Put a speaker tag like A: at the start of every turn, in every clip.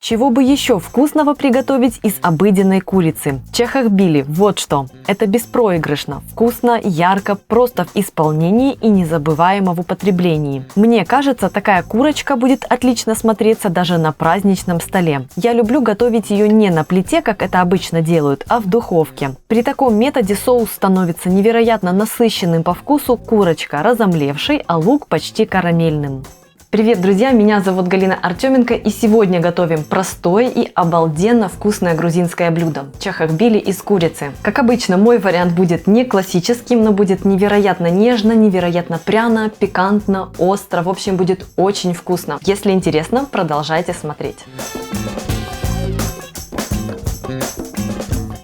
A: Чего бы еще вкусного приготовить из обыденной курицы? Чахохбили, вот что. Это беспроигрышно, вкусно, ярко, просто в исполнении и незабываемо в употреблении. Мне кажется, такая курочка будет отлично смотреться даже на праздничном столе. Я люблю готовить ее не на плите, как это обычно делают, а в духовке. При таком методе соус становится невероятно насыщенным по вкусу, курочка разомлевшей, а лук почти карамельным. Привет, друзья! Меня зовут Галина Артеменко, и сегодня готовим простое и обалденно вкусное грузинское блюдо – чахохбили из курицы. Как обычно, мой вариант будет не классическим, но будет невероятно нежно, невероятно пряно, пикантно, остро. В общем, будет очень вкусно. Если интересно, продолжайте смотреть.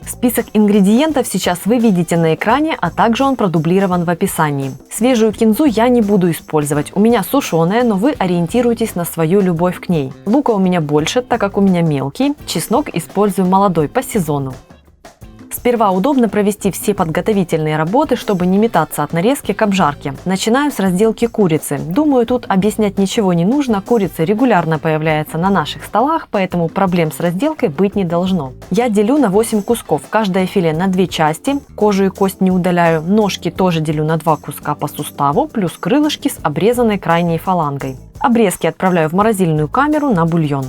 A: Список ингредиентов сейчас вы видите на экране, а также он продублирован в описании. Свежую кинзу я не буду использовать, у меня сушеная, но вы ориентируйтесь на свою любовь к ней. Лука у меня больше, так как у меня мелкий, чеснок использую молодой по сезону. Сперва удобно провести все подготовительные работы, чтобы не метаться от нарезки к обжарке. Начинаю с разделки курицы. Думаю, тут объяснять ничего не нужно, курица регулярно появляется на наших столах, поэтому проблем с разделкой быть не должно. Я делю на 8 кусков, каждое филе на 2 части, кожу и кость не удаляю, ножки тоже делю на 2 куска по суставу, плюс крылышки с обрезанной крайней фалангой. Обрезки отправляю в морозильную камеру на бульон.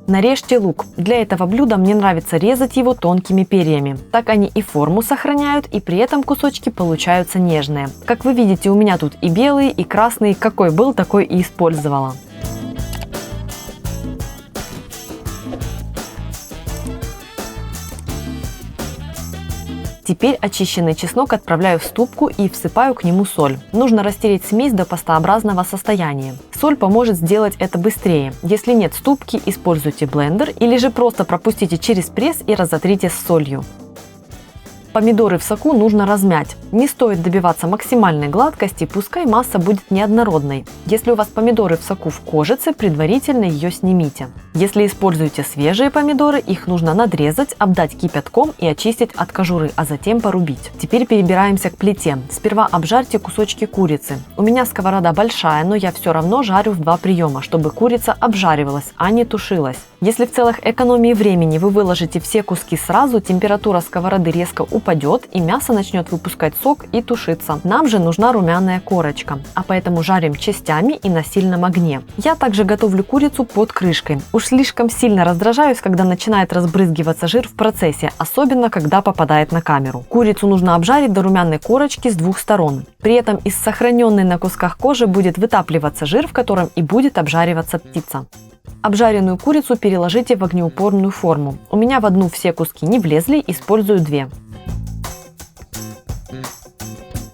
A: Нарежьте лук. Для этого блюда мне нравится резать его тонкими перьями. Так они и форму сохраняют, и при этом кусочки получаются нежные. Как вы видите, у меня тут и белый, и красный. Какой был, такой и использовала. Теперь очищенный чеснок отправляю в ступку и всыпаю к нему соль. Нужно растереть смесь до пастообразного состояния. Соль поможет сделать это быстрее. Если нет ступки, используйте блендер или же просто пропустите через пресс и разотрите с солью. Помидоры в соку нужно размять. Не стоит добиваться максимальной гладкости, пускай масса будет неоднородной. Если у вас помидоры в соку в кожице, предварительно ее снимите. Если используете свежие помидоры, их нужно надрезать, обдать кипятком и очистить от кожуры, а затем порубить. Теперь перебираемся к плите. Сперва обжарьте кусочки курицы. У меня сковорода большая, но я все равно жарю в 2 приема, чтобы курица обжаривалась, а не тушилась. Если в целях экономии времени вы выложите все куски сразу, температура сковороды резко упадет и мясо начнет выпускать сок и тушиться. Нам же нужна румяная корочка, а поэтому жарим частями и на сильном огне. Я также готовлю курицу под крышкой. Уж слишком сильно раздражаюсь, когда начинает разбрызгиваться жир в процессе, особенно когда попадает на камеру. Курицу нужно обжарить до румяной корочки с 2 сторон. При этом из сохраненной на кусках кожи будет вытапливаться жир, в котором и будет обжариваться птица. Обжаренную курицу переложите в огнеупорную форму. У меня в одну все куски не влезли, использую 2.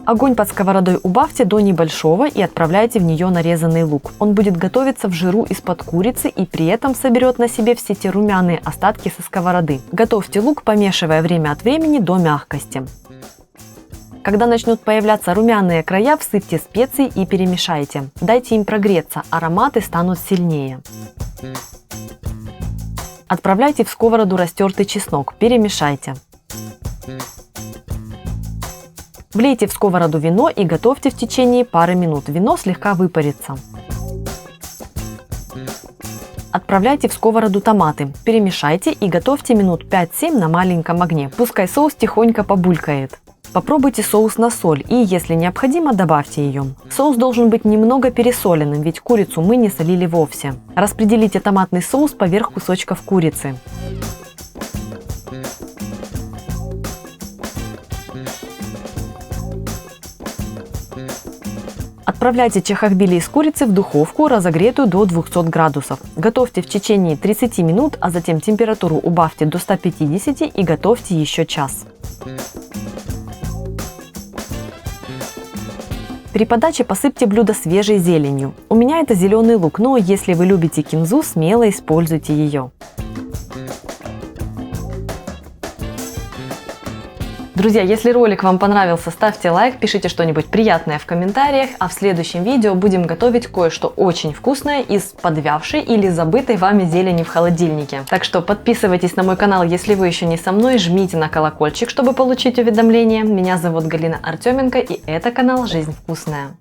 A: Огонь под сковородой убавьте до небольшого и отправляйте в нее нарезанный лук. Он будет готовиться в жиру из-под курицы и при этом соберет на себе все те румяные остатки со сковороды. Готовьте лук, помешивая время от времени до мягкости. Когда начнут появляться румяные края, всыпьте специи и перемешайте. Дайте им прогреться, ароматы станут сильнее. Отправляйте в сковороду растертый чеснок, перемешайте. Влейте в сковороду вино и готовьте в течение пары минут. Вино слегка выпарится. Отправляйте в сковороду томаты, перемешайте и готовьте минут 5-7 на маленьком огне. Пускай соус тихонько побулькает. Попробуйте соус на соль и, если необходимо, добавьте ее. Соус должен быть немного пересоленным, ведь курицу мы не солили вовсе. Распределите томатный соус поверх кусочков курицы. Отправляйте чахохбили из курицы в духовку, разогретую до 200 градусов. Готовьте в течение 30 минут, а затем температуру убавьте до 150 и готовьте еще час. При подаче посыпьте блюдо свежей зеленью. У меня это зеленый лук, но если вы любите кинзу, смело используйте ее. Друзья, если ролик вам понравился, ставьте лайк, пишите что-нибудь приятное в комментариях, а в следующем видео будем готовить кое-что очень вкусное из подвявшей или забытой вами зелени в холодильнике. Так что подписывайтесь на мой канал, если вы еще не со мной, жмите на колокольчик, чтобы получить уведомления. Меня зовут Галина Артеменко, и это канал «Жизнь вкусная».